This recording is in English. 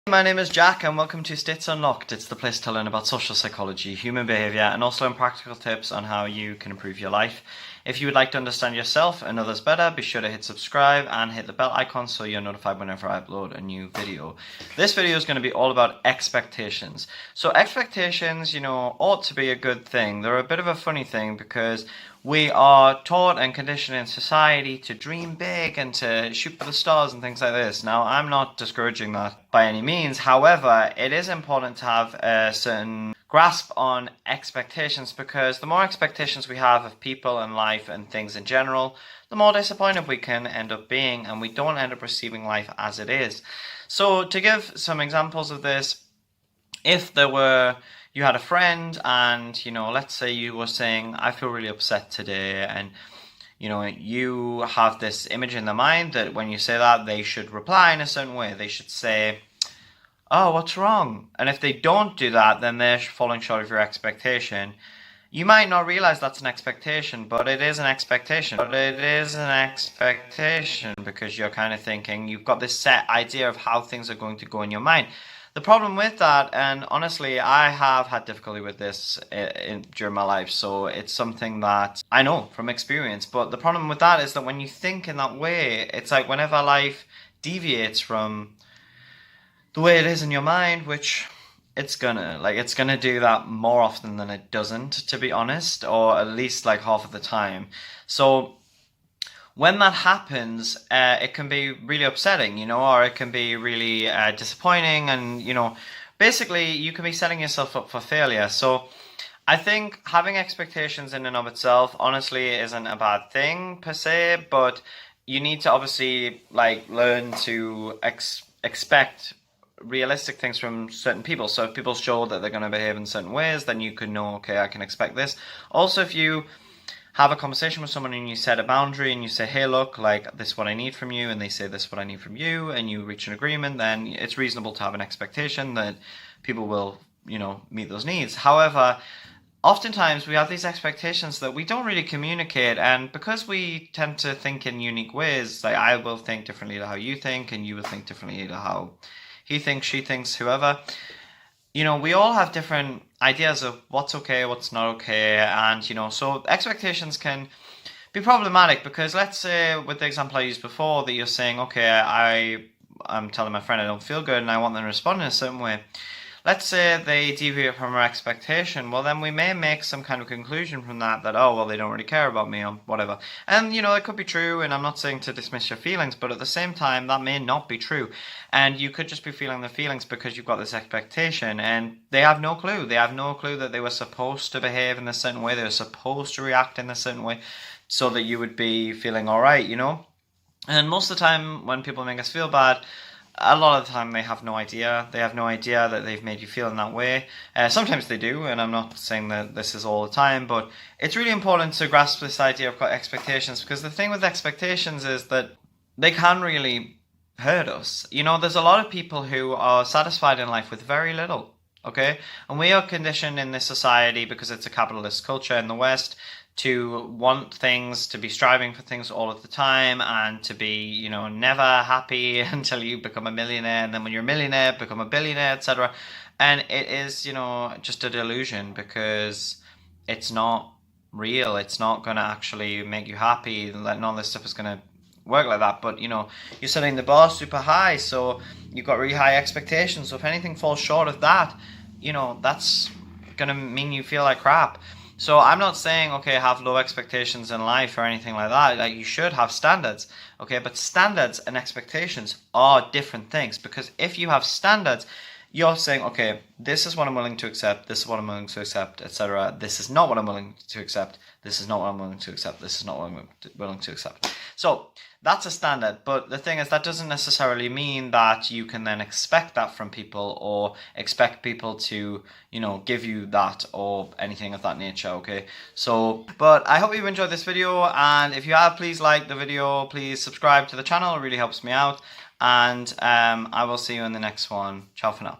My name is Jack and welcome to States Unlocked. It's the place to learn about social psychology, human behaviour and also learn practical tips on how you can improve your life. If you would like to understand yourself and others better, be sure to hit subscribe and hit the bell icon so you're notified whenever I upload a new video. This video is going to be all about expectations. So expectations, ought to be a good thing. They're a bit of a funny thing because we are taught and conditioned in society to dream big and to shoot for the stars and things like this. Now, I'm not discouraging that by any means. However, it is important to have a certain grasp on expectations because the more expectations we have of people and life and things in general, the more disappointed we can end up being and we don't end up receiving life as it is. So to give some examples of this, if you had a friend and, let's say you were saying, I feel really upset today, and, you have this image in their mind that when you say that, they should reply in a certain way. They should say, oh, what's wrong? And if they don't do that, then they're falling short of your expectation. You might not realize that's an expectation, but it is an expectation. Because you're kind of thinking, you've got this set idea of how things are going to go in your mind. The problem with that, and honestly, I have had difficulty with this during my life, so it's something that I know from experience. But the problem with that is that when you think in that way, it's like whenever life deviates from the way it is in your mind, which it's gonna do that more often than it doesn't, to be honest, or at least like half of the time. So when that happens, it can be really upsetting, or it can be really disappointing, and basically you can be setting yourself up for failure. So I think having expectations in and of itself honestly isn't a bad thing per se, but you need to obviously learn to expect realistic things from certain people. So if people show that they're going to behave in certain ways, then you can know, okay, I can expect this. Also, if you have a conversation with someone and you set a boundary and you say, hey, look, this is what I need from you, and they say this is what I need from you, and you reach an agreement, then it's reasonable to have an expectation that people will, meet those needs. However, oftentimes we have these expectations that we don't really communicate, and because we tend to think in unique ways, I will think differently to how you think, and you will think differently to how he thinks, she thinks, whoever. We all have different ideas of what's okay, what's not okay, and, so expectations can be problematic because let's say with the example I used before that you're saying, okay, I'm telling my friend I don't feel good and I want them to respond in a certain way. Let's say they deviate from our expectation, well then we may make some kind of conclusion from that, oh, well, they don't really care about me or whatever. And, it could be true, and I'm not saying to dismiss your feelings, but at the same time, that may not be true. And you could just be feeling the feelings because you've got this expectation, and they have no clue. They have no clue that they were supposed to behave in a certain way, they were supposed to react in a certain way, so that you would be feeling alright, And most of the time, when people make us feel bad, a lot of the time they have no idea. They have no idea that they've made you feel in that way. Sometimes they do, and I'm not saying that this is all the time, but it's really important to grasp this idea of expectations, because the thing with expectations is that they can really hurt us. There's a lot of people who are satisfied in life with very little, okay? And we are conditioned in this society, because it's a capitalist culture in the West, to want things, to be striving for things all of the time, and to be, never happy until you become a millionaire, and then when you're a millionaire, become a billionaire, etc. And it is, just a delusion, because it's not real. It's not going to actually make you happy. None of this stuff is going to work like that. But, you're setting the bar super high, so you've got really high expectations. So if anything falls short of that, that's going to mean you feel like crap. So I'm not saying, okay, have low expectations in life or anything like that. You should have standards, okay? But standards and expectations are different things, because if you have standards, you're saying, okay, this is what I'm willing to accept, this is what I'm willing to accept, etc. This is not what I'm willing to accept, this is not what I'm willing to accept, this is not what I'm willing to accept. So that's a standard, but the thing is that doesn't necessarily mean that you can then expect that from people, or expect people to, give you that or anything of that nature, okay? So, but I hope you've enjoyed this video, and if you have, please like the video, please subscribe to the channel, it really helps me out. And I will see you in the next one. Ciao for now.